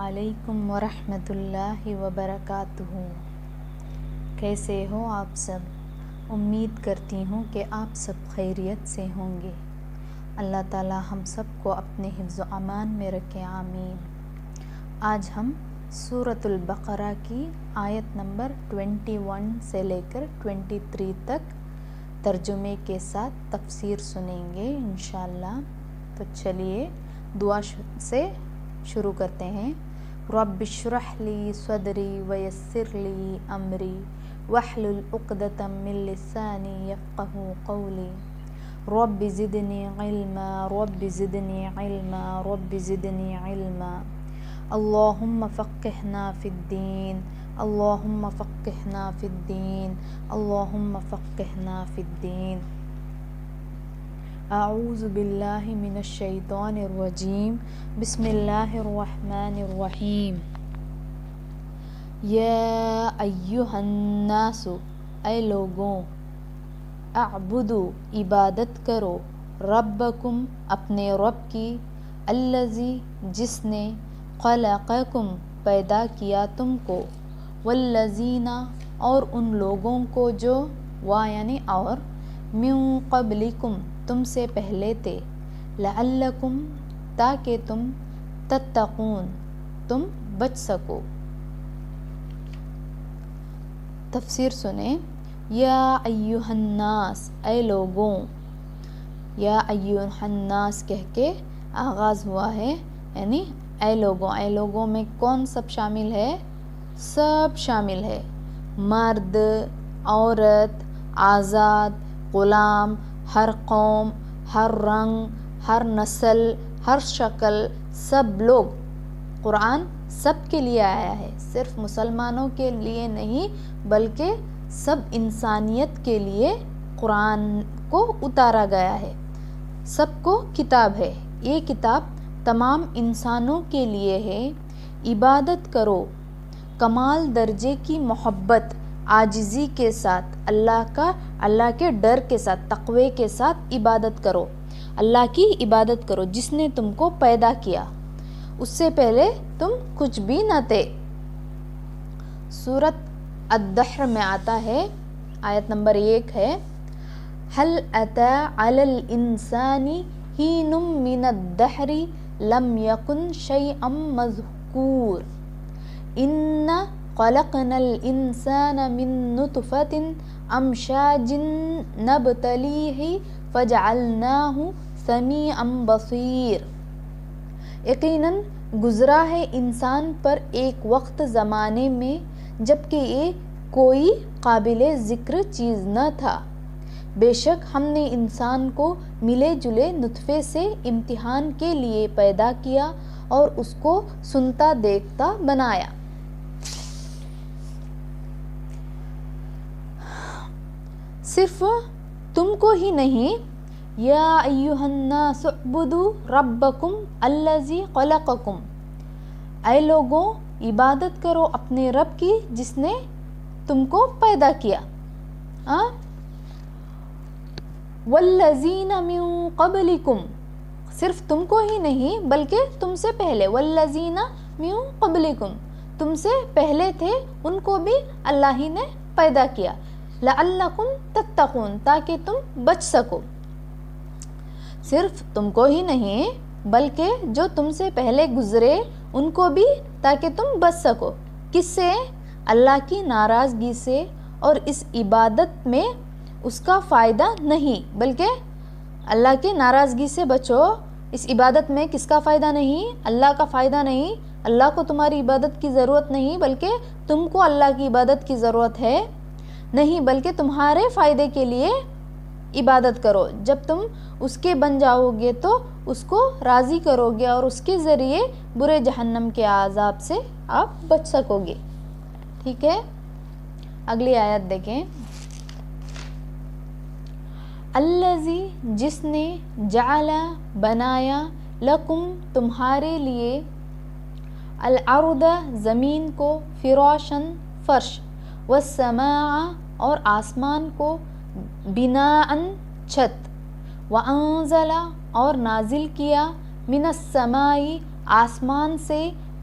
علیکم ورحمۃ اللہ وبرکاتہ۔ کیسے ہو آپ سب؟ امید کرتی ہوں کہ آپ سب خیریت سے ہوں گے۔ اللہ تعالی ہم سب کو اپنے حفظ و امان میں رکھے، آمین۔ آج ہم سورۃ البقرہ کی آیت نمبر 21 سے لے کر 23 تک ترجمے کے ساتھ تفسیر سنیں گے انشاءاللہ۔ تو چلیے دعا سے شروع کرتے ہیں۔ رب اشرح لی صدری ویسر لی امری واحلل عقدۃ من لسانی یفقہوا قولی رب زدنی علما رب زدنی علما رب زدنی علما اللہم فقہنا فی الدین اللہم فقہنا فی الدین اللہم فقہنا فی الدین۔ اعوذ باللہ من الشیطان الرجیم، بسم اللہ الرحمن الرحیم۔ یا ایہا الناس، اے لوگوں، اعبدوا، عبادت کرو، ربکم، اپنے رب کی، الذی، جس نے، خلقکم، پیدا کیا تم کو، والذین، اور ان لوگوں کو جو، یعنی اور، من قبلکم، تم سے پہلے تھے، لعلکم، تاکہ تم، تتقون، تم بچ سکو۔ تفسیر سنیں۔ یا ایہا الناس، اے لوگوں، یا ایہا الناس کہہ کے آغاز ہوا ہے، یعنی اے لوگوں۔ اے لوگوں میں کون سب شامل ہے؟ سب شامل ہے، مرد، عورت، آزاد، غلام، ہر قوم، ہر رنگ، ہر نسل، ہر شکل، سب لوگ۔ قرآن سب کے لیے آیا ہے، صرف مسلمانوں کے لیے نہیں بلکہ سب انسانیت کے لیے قرآن کو اتارا گیا ہے۔ سب کو کتاب ہے، یہ کتاب تمام انسانوں کے لیے ہے۔ عبادت کرو، کمال درجے کی محبت، عاجزی کے ساتھ، اللہ کے ڈر کے ساتھ، تقوی کے ساتھ عبادت کرو۔ اللہ کی عبادت کرو جس نے تم کو پیدا کیا، اس سے پہلے تم کچھ بھی نہ تھے۔ سورۃ الدحر میں آتا ہے، آیت نمبر 1 ہے، هل أتى على الإنسان حين من الدهر لم يكن شيئا مذكورا إنا خلقنا الإنسان من نطفة أمشاج نبتليه فجعلناه سمیعا بصیر۔ یقیناً گزرا ہے انسان پر ایک وقت زمانے میں جبکہ یہ کوئی قابل ذکر چیز نہ تھا، بے شک ہم نے انسان کو ملے جلے نطفے سے امتحان کے لیے پیدا کیا اور اس کو سنتا دیکھتا بنایا۔ صرف تم کو ہی نہیں، یا ایہا الناس اعبدوا ربکم الذی خلقکم، اے لوگوں، عبادت کرو اپنے رب کی جس نے تم کو پیدا کیا۔ والذین من قبلکم، صرف تم کو ہی نہیں بلکہ تم سے پہلے، والذین من قبلکم، تم سے پہلے تھے ان کو بھی اللہ ہی نے پیدا کیا، لعلکم تتقون، تاکہ تم بچ سکو۔ صرف تم کو ہی نہیں بلکہ جو تم سے پہلے گزرے ان کو بھی، تاکہ تم بچ سکو۔ کس سے؟ اللہ کی ناراضگی سے، اور اس عبادت میں اس کا فائدہ نہیں بلکہ اللہ کی ناراضگی سے بچو۔ اس عبادت میں کس کا فائدہ نہیں؟ اللہ کا فائدہ نہیں۔ اللہ کو تمہاری عبادت کی ضرورت نہیں بلکہ تم کو اللہ کی عبادت کی ضرورت ہے نہیں، بلکہ تمہارے فائدے کے لیے عبادت کرو۔ جب تم اس کے بن جاؤ گے تو اس کو راضی کرو گے اور اس کے ذریعے برے جہنم کے عذاب سے آپ بچ سکو گے۔ ٹھیک ہے، اگلی آیت دیکھیں۔ الذی، جس نے، جعل، بنایا، لکم، تمہارے لیے، الارض، زمین کو، فراشن، فرش، والسماء، اور آسمان کو، بناءً، چھت، وانزل، اور نازل کیا، من السماء، آسمان سے،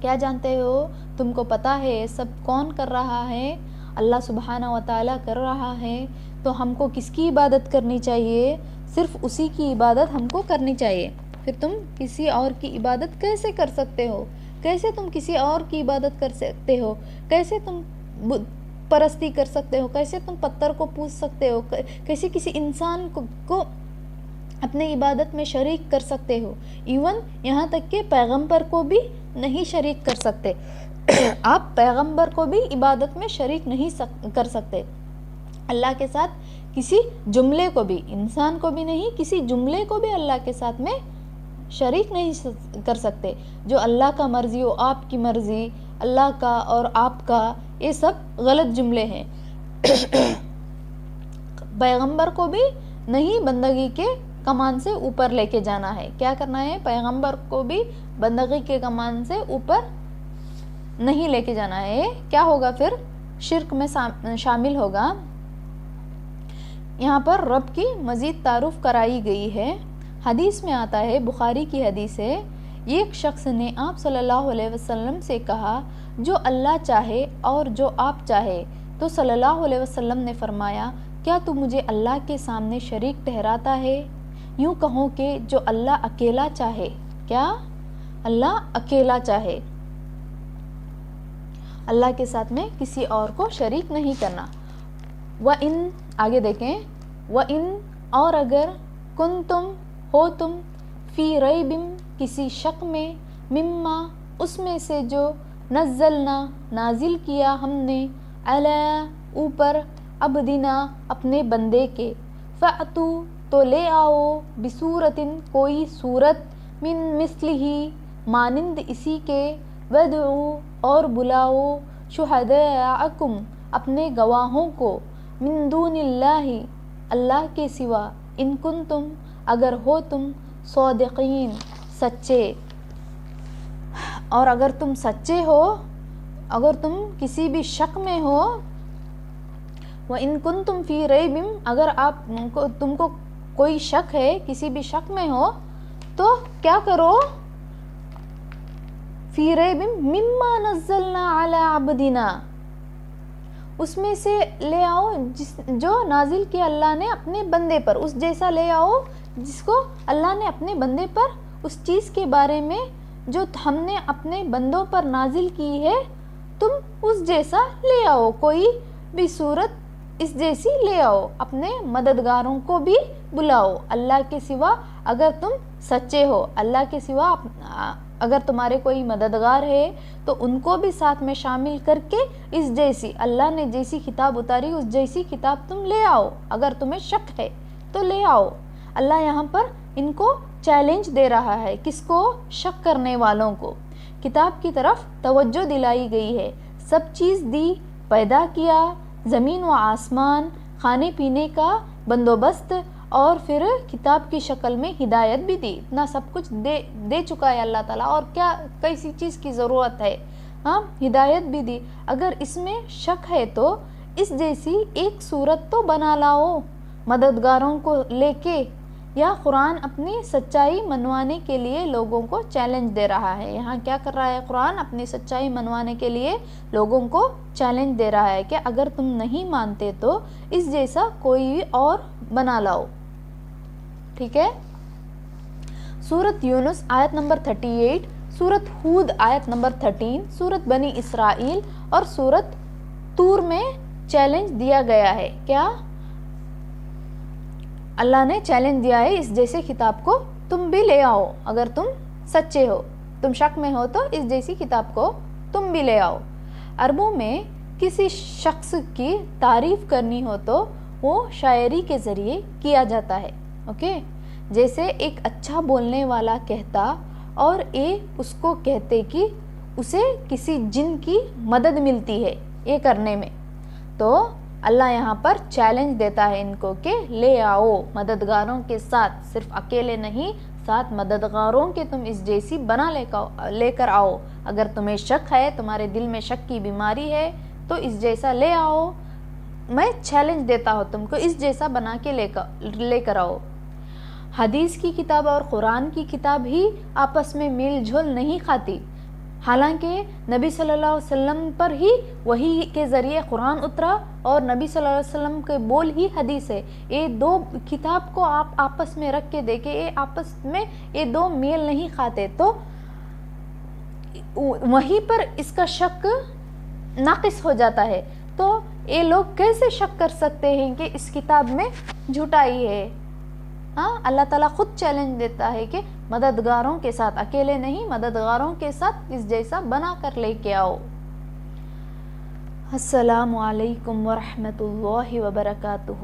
کیا جانتے ہو؟ تم کو پتہ ہے سب کون کر رہا ہے؟ اللہ سبحانہ و تعالیٰ کر رہا ہے، تو ہم کو کس کی عبادت کرنی چاہیے؟ صرف اسی کی عبادت ہم کو کرنی چاہیے۔ پھر تم کسی اور کی عبادت کیسے کر سکتے ہو؟ کیسے تم کسی اور کی عبادت کر سکتے ہو؟ کیسے تم پرستی کر سکتے ہو؟ کیسے تم پتھر کو پوج سکتے ہو؟ کیسے کسی انسان کو اپنے عبادت میں شریک کر سکتے ہو؟ ایون یہاں تک کہ پیغمبر کو بھی نہیں شریک کر سکتے۔ آپ پیغمبر کو بھی عبادت میں شریک نہیں کر سکتے۔ اللہ کے ساتھ کسی جملے کو بھی، انسان کو بھی نہیں، کسی جملے کو بھی اللہ کے ساتھ میں شریک نہیں کر سکتے۔ جو اللہ کا مرضی ہو، آپ کی مرضی، اللہ کا اور آپ کا، یہ سب غلط جملے ہیں۔ پیغمبر کو بھی نہیں بندگی کے کمان سے اوپر لے کے جانا ہے۔ کیا کرنا ہے؟ پیغمبر کو بھی بندگی کے کمان سے اوپر نہیں لے کے جانا ہے۔ کیا ہوگا پھر؟ شرک میں شامل ہوگا۔ یہاں پر رب کی مزید تعارف کرائی گئی ہے۔ حدیث میں آتا ہے، بخاری کی حدیث ہے، ایک شخص نے آپ صلی اللہ علیہ وسلم سے کہا، جو اللہ چاہے اور جو آپ چاہے، تو صلی اللہ علیہ وسلم نے فرمایا، کیا تو مجھے اللہ کے سامنے شریک ٹھہراتا ہے؟ یوں کہو کہ جو اللہ اکیلا چاہے۔ کیا؟ اللہ اکیلا چاہے، اللہ کے ساتھ میں کسی اور کو شریک نہیں کرنا۔ وَإِن، آگے دیکھیں، وَإِن، اور اگر، کنتم، ہو تم، فی ریب، کسی شک میں، مما، اس میں سے جو، نزلنا، نازل کیا ہم نے، علی، اوپر، عبدنا، اپنے بندے کے، فأتو، تو لے آؤ، بصورتن، کوئی صورت، من مثلہ، مانند اسی کے، ودعو، اور بلاؤ، شہداءکم، اپنے گواہوں کو، من دون اللہ، اللہ کے سوا، ان کنتم، اگر ہو تم، صادقین، سچے۔ اور اگر تم سچے ہو، اگر تم کسی بھی شک میں ہو، وَإِن كُنتُمْ فِي رَيْبٍ، اگر تم کو کوئی شک ہے، کسی بھی شک میں ہو، تو کیا کرو؟ فِي رَيْبٍ مِمَّا نَزَّلْنَا عَلَىٰ عَبْدِنَا، اس میں سے لے آؤ جو نازل کیا اللہ نے اپنے بندے پر، اس جیسا لے آؤ جس کو اللہ نے اپنے بندے پر، اس چیز کے بارے میں جو ہم نے اپنے بندوں پر نازل کی ہے، تم اس جیسا لے آؤ، کوئی بھی صورت اس جیسی لے آؤ، اپنے مددگاروں کو بھی بلاؤ اللہ کے سوا، اگر تم سچے ہو۔ اللہ کے سوا اگر تمہارے کوئی مددگار ہے تو ان کو بھی ساتھ میں شامل کر کے اس جیسی، اللہ نے جیسی کتاب اتاری اس جیسی کتاب تم لے آؤ، اگر تمہیں شک ہے تو لے آؤ۔ اللہ یہاں پر ان کو چیلنج دے رہا ہے، کس کو؟ شک کرنے والوں کو۔ کتاب کی طرف توجہ دلائی گئی ہے، سب چیز دی، پیدا کیا، زمین و آسمان، کھانے پینے کا بندوبست، اور پھر کتاب کی شکل میں ہدایت بھی دی۔ اتنا سب کچھ دے چکا ہے اللہ تعالیٰ، اور کیا کیسی چیز کی ضرورت ہے؟ ہاں، ہدایت بھی دی۔ اگر اس میں شک ہے تو اس جیسی ایک صورت تو بنا لاؤ مددگاروں کو لے کے۔ یا قرآن اپنی سچائی منوانے کے لیے لوگوں کو چیلنج دے رہا ہے۔ یہاں کیا کر رہا ہے قرآن؟ اپنی سچائی منوانے کے لیے لوگوں کو چیلنج دے رہا ہے کہ اگر تم نہیں مانتے تو اس جیسا کوئی اور بنا لاؤ۔ ٹھیک ہے؟ سورت یونس آیت نمبر 38، سورت ہود آیت نمبر 13، سورت بنی اسرائیل اور سورت طور میں چیلنج دیا گیا ہے۔ کیا؟ اللہ نے چیلنج دیا ہے، اس جیسے کتاب کو تم بھی لے آؤ، اگر تم سچے ہو، تم شک میں ہو تو اس جیسی کتاب کو تم بھی لے آؤ۔ عربوں میں کسی شخص کی تعریف کرنی ہو تو وہ شاعری کے ذریعے کیا جاتا ہے، اوکے؟ جیسے ایک اچھا بولنے والا کہتا اور اس کو کہتے کہ اسے کسی جن کی مدد ملتی ہے یہ کرنے میں، تو اللہ یہاں پر چیلنج دیتا ہے ان کو کہ لے آؤ مددگاروں کے ساتھ، صرف اکیلے نہیں، ساتھ مددگاروں کے تم اس جیسی بنا لے کر آؤ۔ اگر تمہیں شک ہے، تمہارے دل میں شک کی بیماری ہے، تو اس جیسا لے آؤ، میں چیلنج دیتا ہوں تم کو، اس جیسا بنا کے لے کر آؤ۔ حدیث کی کتاب اور قرآن کی کتاب ہی آپس میں میل جھول نہیں کھاتی۔ حالانکہ نبی صلی اللہ علیہ وسلم پر ہی وحی کے ذریعے قرآن اترا اور نبی صلی اللہ علیہ وسلم کے بول ہی حدیث ہے. یہ دو کتاب کو آپ آپس میں رکھ کے دیکھیں, یہ آپس میں یہ دو میل نہیں کھاتے, تو وہیں پر اس کا شک ناقص ہو جاتا ہے. تو یہ لوگ کیسے شک کر سکتے ہیں کہ اس کتاب میں جھوٹائی ہے؟ ہاں, اللہ تعالیٰ خود چیلنج دیتا ہے کہ مددگاروں کے ساتھ, اکیلے نہیں, مددگاروں کے ساتھ اس جیسا بنا کر لے کے آؤ. السلام علیکم ورحمۃ اللہ وبرکاتہ.